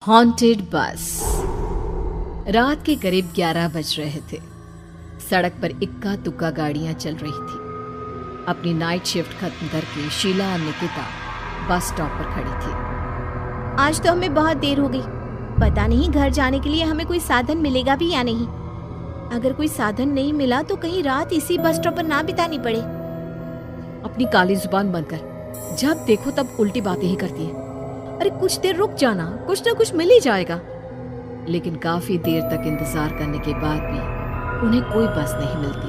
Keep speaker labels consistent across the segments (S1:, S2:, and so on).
S1: Haunted बस। रात के करीब 11 बज रहे थे। सड़क पर इक्का दुक्का गाड़ियां चल रही थी। अपनी नाइट शिफ्ट खत्म करके शीला और निकिता बस स्टॉप पर खड़ी थी।
S2: आज तो हमें बहुत देर हो गई। पता नहीं घर जाने के लिए हमें कोई साधन मिलेगा भी या नहीं। अगर कोई साधन नहीं मिला तो कहीं रात इसी बस स्टॉप पर ना बितानी पड़े।
S1: अपनी काली जुबान बंद कर। जब देखो तब उल्टी बातें ही करती है। अरे कुछ देर रुक जाना, कुछ ना कुछ मिल ही जाएगा। लेकिन काफी देर तक इंतजार करने के बाद भी उन्हें कोई बस नहीं मिलती।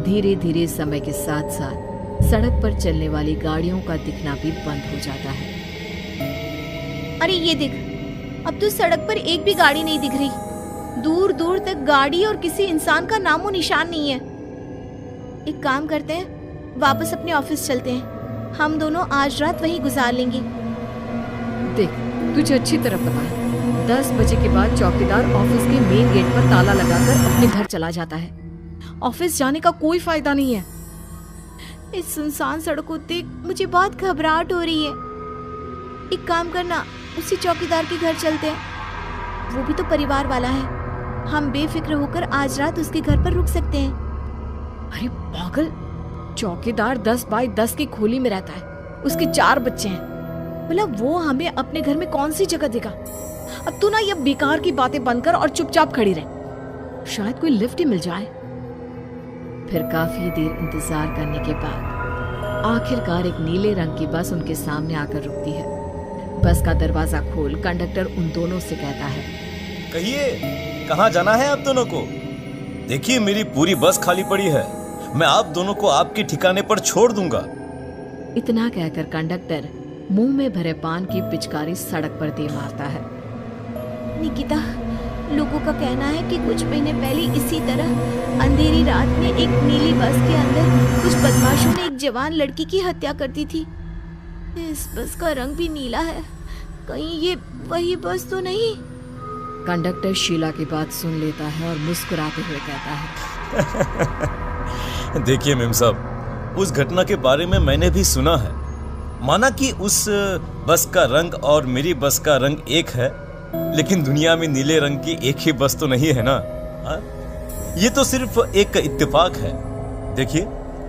S1: धीरे धीरे समय के साथ साथ सड़क पर चलने वाली गाड़ियों का दिखना भी बंद हो जाता है।
S2: अरे ये देख, अब तो सड़क पर एक भी गाड़ी नहीं दिख रही। दूर दूर तक गाड़ी और किसी इंसान का नामो निशान नहीं है। एक काम करते हैं, वापस अपने ऑफिस चलते हैं। हम दोनों आज रात वहीं गुजार लेंगे।
S1: देख, तुझे अच्छी तरह पता है 10 बजे के बाद चौकीदार ऑफिस के मेन गेट पर ताला लगाकर अपने घर चला जाता है। ऑफिस जाने का कोई फायदा नहीं है।
S2: इस सुनसान सड़क को देख मुझे बहुत घबराहट हो रही है। एक काम करना, उसी चौकीदार के घर चलते हैं। वो भी तो परिवार वाला है। हम बेफिक्र होकर आज रात उसके घर पर रुक सकते हैं।
S1: अरे पागल, चौकीदार 10 बाई 10 की खोली में रहता है। उसके 4 बच्चे हैं। मतलब वो हमें अपने घर में कौन सी जगह देगा। अब तू ना ये बेकार की बातें बंद कर और चुपचाप खड़ी रह। शायद कोई लिफ्ट ही मिल जाए। फिर काफी देर इंतजार करने के बाद आखिरकार एक नीले रंग की बस उनके सामने आकर रुकती है। बस का दरवाजा खोल कंडक्टर उन दोनों से कहता है,
S3: कहिए कहाँ जाना है आप दोनों को? देखिए मेरी पूरी बस खाली पड़ी है। मैं आप दोनों को आपके ठिकाने पर छोड़ दूंगा।
S1: इतना कहकर कंडक्टर मुंह में भरे पान की पिचकारी सड़क पर दे मारता है।
S2: निकिता, लोगों का कहना है कि कुछ महीने पहले इसी तरह अंधेरी रात में एक नीली बस के अंदर कुछ बदमाशों ने एक जवान लड़की की हत्या कर दी थी। इस बस का रंग भी नीला है। कहीं ये वही बस तो नहीं?
S1: कंडक्टर शीला की बात सुन लेता है और मुस्कुराते हुए कहता
S3: है देखिए मेम साहब, उस घटना के बारे में मैंने भी सुना है। माना कि उस बस का रंग और मेरी बस का रंग एक है, लेकिन दुनिया में नीले रंग की एक ही बस तो नहीं है ना। ये तो सिर्फ एक इत्तेफाक है। देखिए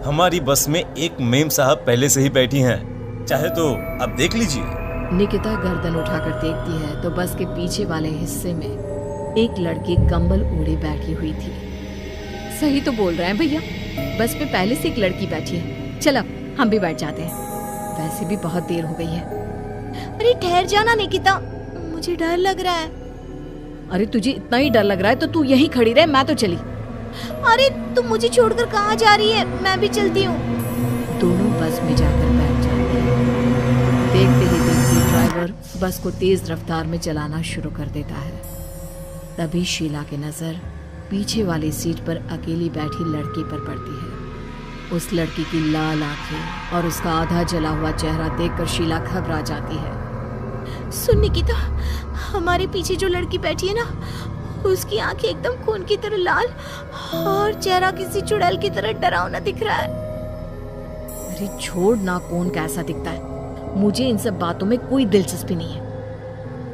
S3: हमारी बस में एक मेम साहब पहले से ही बैठी हैं। चाहे तो आप देख लीजिए।
S1: निकिता गर्दन उठाकर देखती है तो बस के पीछे वाले हिस्से में एक लड़की कंबल ओढ़े बैठी हुई थी। सही तो बोल रहे हैं भैया, बस पे पहले से एक लड़की बैठी है। चल अब हम भी बैठ जाते हैं, वैसे भी बहुत देर हो गई है।
S2: अरे ठहर जाना निकिता, मुझे डर लग रहा है।
S1: अरे तुझे इतना ही डर लग रहा है तो तू यहीं खड़ी रहे, मैं तो चली।
S2: अरे तुम मुझे छोड़कर कहाँ जा रही है? मैं भी चलती हूँ।
S1: दोनों बस में जाकर बैठ जाते हैं। देखते ही देखते ड्राइवर बस को तेज रफ्तार में चलाना शुरू कर देता है। तभी शीला की नजर पीछे वाली सीट पर अकेली बैठी लड़की पर पड़ती है। उस लड़की की लाल आंखें और उसका आधा जला हुआ चेहरा देखकर शीला घबरा जाती है।
S2: सुन निकिता, हमारे पीछे जो लड़की बैठी है ना, उसकी आंखें एकदम खून की तरह लाल और चेहरा किसी चुड़ैल की तरह डरावना दिख रहा है।
S1: अरे छोड़ ना, कौन कैसा दिखता है? मुझे इन सब बातों में कोई दिलचस्पी नहीं है।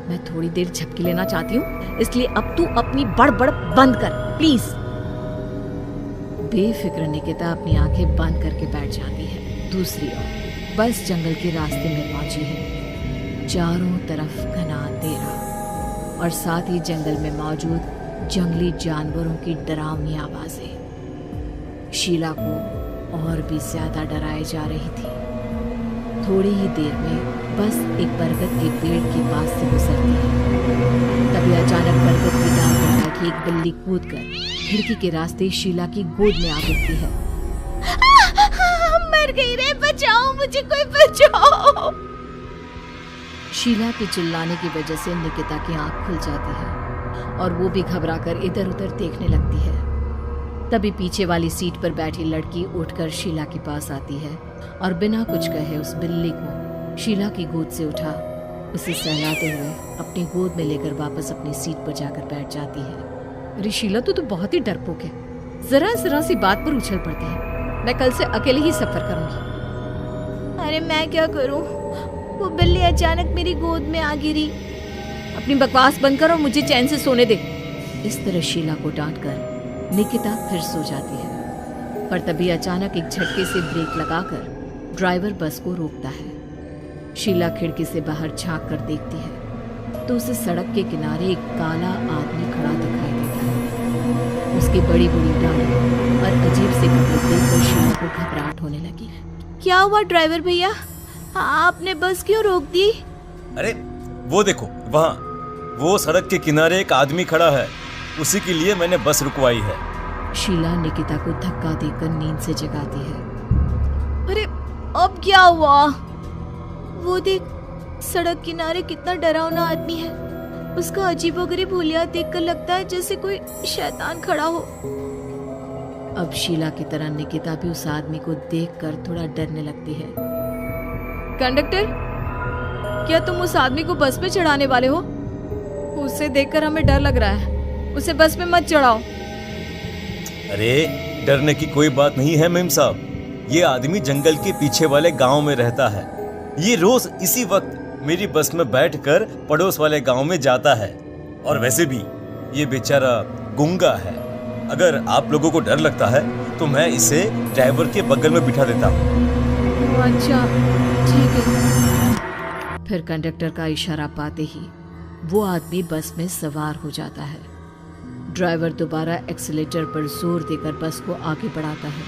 S1: मैं थोड़ी देर झपकी लेना चाहती हूँ, इसलिए अब तू अपनी बड़बड़ बंद कर प्लीज। बेफिक्र निकिता अपनी आंखें बंद करके बैठ जाती है। दूसरी ओर बस जंगल के रास्ते में पहुंची है। चारों तरफ घना अंधेरा और साथ ही जंगल में मौजूद जंगली जानवरों की डरावनी आवाजें शीला को और भी ज्यादा डराए जा रही थी। थोड़ी ही देर में बस एक बरगद के पेड़ के पास से गुजरती है। तभी अचानक बरगद की डाल पर बैठी एक बिल्ली कूदकर खिड़की के रास्ते शीला की गोद में आ गिरती है।
S2: मर गई रे, बचाओ मुझे, कोई बचाओ।
S1: शीला के चिल्लाने की वजह से निकिता की आंख खुल जाती है और वो भी घबराकर इधर उधर देखने लगती है। तभी पीछे वाली सीट पर बैठी लड़की उठकर शीला के पास आती है और बिना कुछ कहे उस बिल्ली को शीला की गोद से उठा उसे सहलाते हुए अपनी गोद में लेकर वापस अपनी सीट पर जाकर बैठ जाती है। अरे शीला, तू तो बहुत ही डरपोक है। जरा जरा सी बात पर उछल पड़ती है। मैं कल से अकेले ही सफर करूंगी।
S2: अरे मैं क्या करूं? वो बिल्ली अचानक मेरी गोद में आ गिरी। अब
S1: अपनी बकवास बंद कर और मुझे चैन से सोने दे। इस तरह शीला को डांटकर निकिता फिर सो जाती है, पर तभी अचानक एक झटके से ब्रेक लगाकर ड्राइवर बस को रोकता है। शीला खिड़की से बाहर झांक कर देखती है तो उसे सड़क के किनारे एक काला आदमी खड़ा दिखाई देता है। उसकी बड़ी बड़ी दाढ़ी और अजीब से कपड़े देखकर शीला को घबराहट होने लगी।
S2: क्या हुआ ड्राइवर भैया, आपने बस क्यों रोक दी?
S3: अरे वो देखो, वहाँ वो सड़क के किनारे एक आदमी खड़ा है, उसी के लिए मैंने बस रुकवाई है।
S1: शीला निकिता को धक्का देकर नींद से जगाती है।
S2: अरे अब क्या हुआ? वो देख, सड़क किनारे कितना डरावना आदमी है। उसका अजीबोगरीब हुलिया देखकर लगता है जैसे कोई शैतान खड़ा हो।
S1: अब शीला की तरह निकिता भी उस आदमी को देखकर थोड़ा डरने लगती है। कंडक्टर, क्या तुम उस आदमी को बस में चढ़ाने वाले हो? उसे देखकर हमें डर लग रहा है, उसे बस में मत चढ़ाओ।
S3: अरे डरने की कोई बात नहीं है मेम साहब, ये आदमी जंगल के पीछे वाले गांव में रहता है। ये रोज इसी वक्त मेरी बस में बैठकर पड़ोस वाले गांव में जाता है। और वैसे भी ये बेचारा गूंगा है। अगर आप लोगों को डर लगता है तो मैं इसे ड्राइवर के बगल में बिठा देता हूँ।
S1: अच्छा ठीक है। फिर कंडक्टर का इशारा पाते ही वो आदमी बस में सवार हो जाता है। ड्राइवर दोबारा एक्सीलेटर पर जोर देकर बस को आगे बढ़ाता है।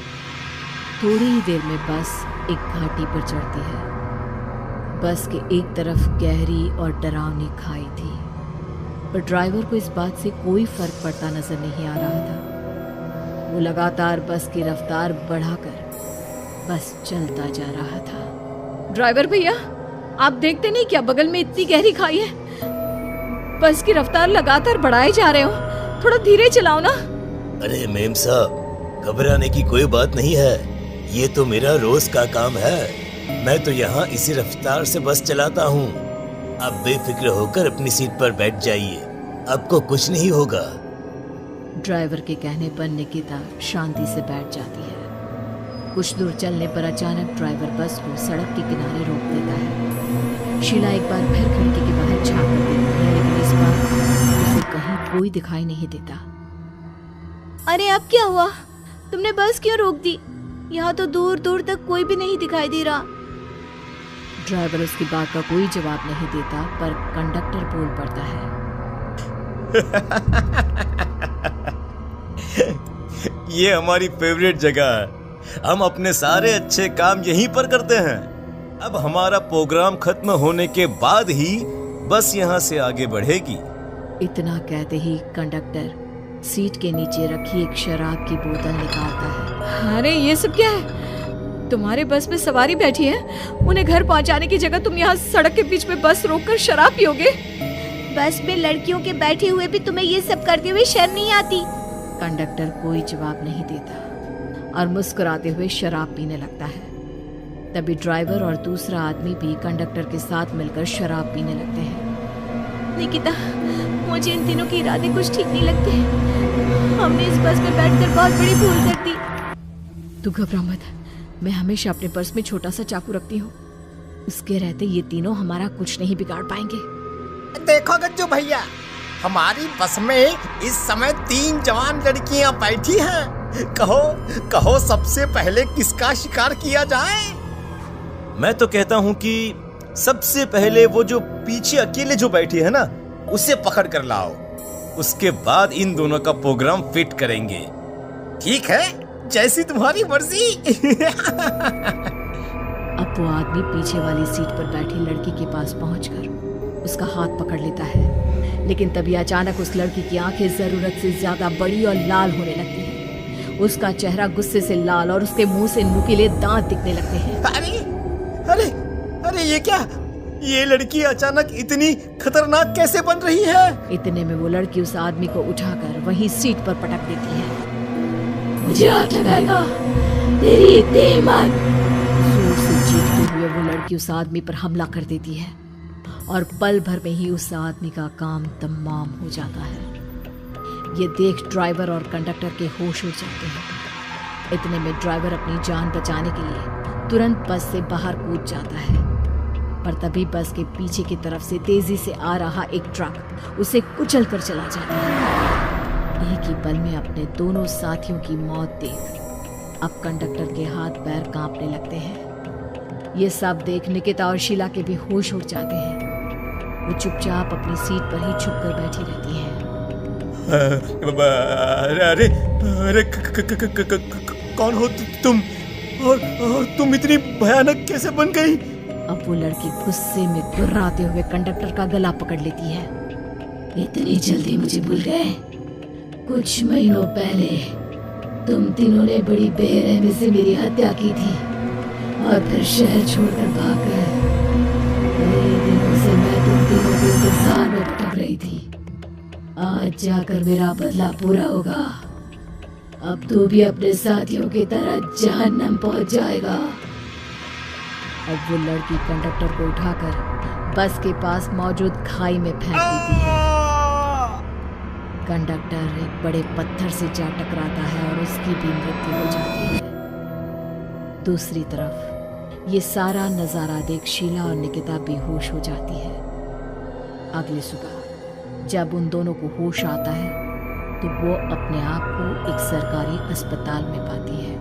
S1: थोड़ी ही देर में बस एक घाटी पर चढ़ती है। बस के एक तरफ गहरी और डरावनी खाई थी, पर ड्राइवर को इस बात से कोई फर्क पड़ता नजर नहीं आ रहा था। वो लगातार बस की रफ्तार बढ़ाकर बस चलता जा रहा था। ड्राइवर भैया, आप देखते नहीं क्या बगल में इतनी गहरी खाई है? बस की रफ्तार लगातार बढ़ाए जा रहे हो, थोड़ा धीरे चलाओ ना।
S3: अरे मेम साहब, घबराने की कोई बात नहीं है, ये तो मेरा रोज का काम है। मैं तो यहाँ इसी रफ्तार से बस चलाता हूँ। अब बेफिक्र होकर अपनी सीट पर बैठ जाइए, आपको कुछ नहीं होगा।
S1: ड्राइवर के कहने पर निकिता शांति से बैठ जाती है। कुछ दूर चलने पर अचानक ड्राइवर बस को सड़क के किनारे रोक देता है। शीला एक बार फिर खिड़की के बाहर झांक कर देखती है, लेकिन इस बार उसे कहीं कोई दिखाई नहीं देता।
S2: अरे अब क्या हुआ? तुमने बस क्यों रोक दी? यहाँ तो दूर दूर तक कोई भी नहीं दिखाई दे रहा।
S1: ड्राइवर उसकी बात का कोई जवाब नहीं देता, पर कंडक्टर बोल पड़ता है।
S3: ये हमारी फेवरेट जगह है, हम अपने सारे अच्छे काम यहीं पर करते हैं। अब हमारा प्रोग्राम खत्म होने के बाद ही बस यहाँ से आगे बढ़ेगी।
S1: इतना कहते ही कंडक्टर सीट के नीचे रखी एक शराब की बोतल निकालता है। अरे ये सब क्या है? तुम्हारे बस में सवारी बैठी है, उन्हें घर पहुंचाने की जगह तुम यहाँ सड़क के बीच में बस रोककर शराब पियोगे?
S2: बस में लड़कियों के बैठे हुए भी तुम्हें ये सब करते हुए शर्म नहीं आती?
S1: कंडक्टर कोई जवाब नहीं देता और मुस्कुराते हुए शराब पीने लगता है। तभी ड्राइवर और दूसरा आदमी भी कंडक्टर के साथ मिलकर शराब पीने लगते हैं।
S2: निकिता, मुझे इन तीनों के इरादे कुछ ठीक नहीं लगते। हमने इस बस में बैठकर बहुत बड़ी भूल कर दी।
S1: तू घबरा मत, मैं हमेशा अपने पर्स में छोटा सा चाकू रखती हूँ। उसके रहते ये तीनों हमारा कुछ नहीं बिगाड़ पाएंगे।
S4: देखो गज्जू भैया, हमारी बस में इस समय 3 जवान लड़कियां बैठी हैं। कहो कहो सबसे पहले किसका शिकार किया जाए?
S3: मैं तो कहता हूँ कि सबसे पहले वो जो पीछे अकेले जो बैठी है ना, उसे पकड़ कर लाओ। उसके बाद इन दोनों का प्रोग्राम फिट करेंगे।
S4: ठीक है, जैसी तुम्हारी मर्जी।
S1: अब वो आदमी पीछे वाली सीट पर बैठी लड़की के पास पहुंचकर उसका हाथ पकड़ लेता है, लेकिन तभी अचानक उस लड़की की आंखें जरूरत से ज्यादा बड़ी और लाल होने लगती हैं। उसका चेहरा गुस्से से लाल और उसके मुंह से नुकीले दांत दिखने लगते हैं।
S4: अरे अरे अरे ये क्या? ये लड़की अचानक इतनी खतरनाक कैसे बन रही है?
S1: इतने में वो लड़की उस आदमी को उठाकर वहीं सीट पर पटक देती है। मुझे हाथ लगाएगा, तेरी इतनी हिम्मत! जोर से चीखते हुए वो लड़की उस आदमी पर हमला कर देती है और पल भर में ही उस आदमी का काम तमाम हो जाता है। ये देख ड्राइवर और कंडक्टर के होश उड़ जाते हैं। इतने में ड्राइवर अपनी जान बचाने के लिए तुरंत बस से बाहर कूद जाता है। पर तभी बस के पीछे की तरफ से तेजी से आ रहा एक ट्रक उसे कुचल कर चला जाता है। एक ही पल में अपने दोनों साथियों की मौत देख अब कंडक्टर के हाथ पैर कांपने लगते हैं। ये सब देख निकिता और शीला के भी होश उड़ जाते हैं। वो चुपचाप अपनी सीट पर ही छुप कर बैठी रहती हैं।
S3: अरे अरे कौन हो तुम और तुम इतनी भयानक कैसे बन गई?
S1: अब वो लड़की गुस्से में गुर्राते हुए कंडक्टर का गला पकड़ लेती है। इतनी जल्दी मुझे भूल गए? कुछ महीनों पहले तुम तीनों ने बड़ी बेरहमी से मेरी हत्या की थी और फिर शहर छोड़कर भाग गए। कई दिनों से मैं तुम तीनों के इंतजार में भटक रही थी। आज जाकर मेरा बदला पूरा होगा। अब तू भी अपने साथियों की तरह जहन्नम पहुंच जाएगा। अब वो लड़की कंडक्टर को उठाकर बस के पास मौजूद खाई में फेंक देती है। कंडक्टर एक बड़े पत्थर से जा टकराता है और उसकी भी मृत्यु हो जाती है। दूसरी तरफ ये सारा नजारा देख शीला और निकिता बेहोश हो जाती है। अगली सुबह जब उन दोनों को होश आता है तो वो अपने आप को एक सरकारी अस्पताल में पाती है।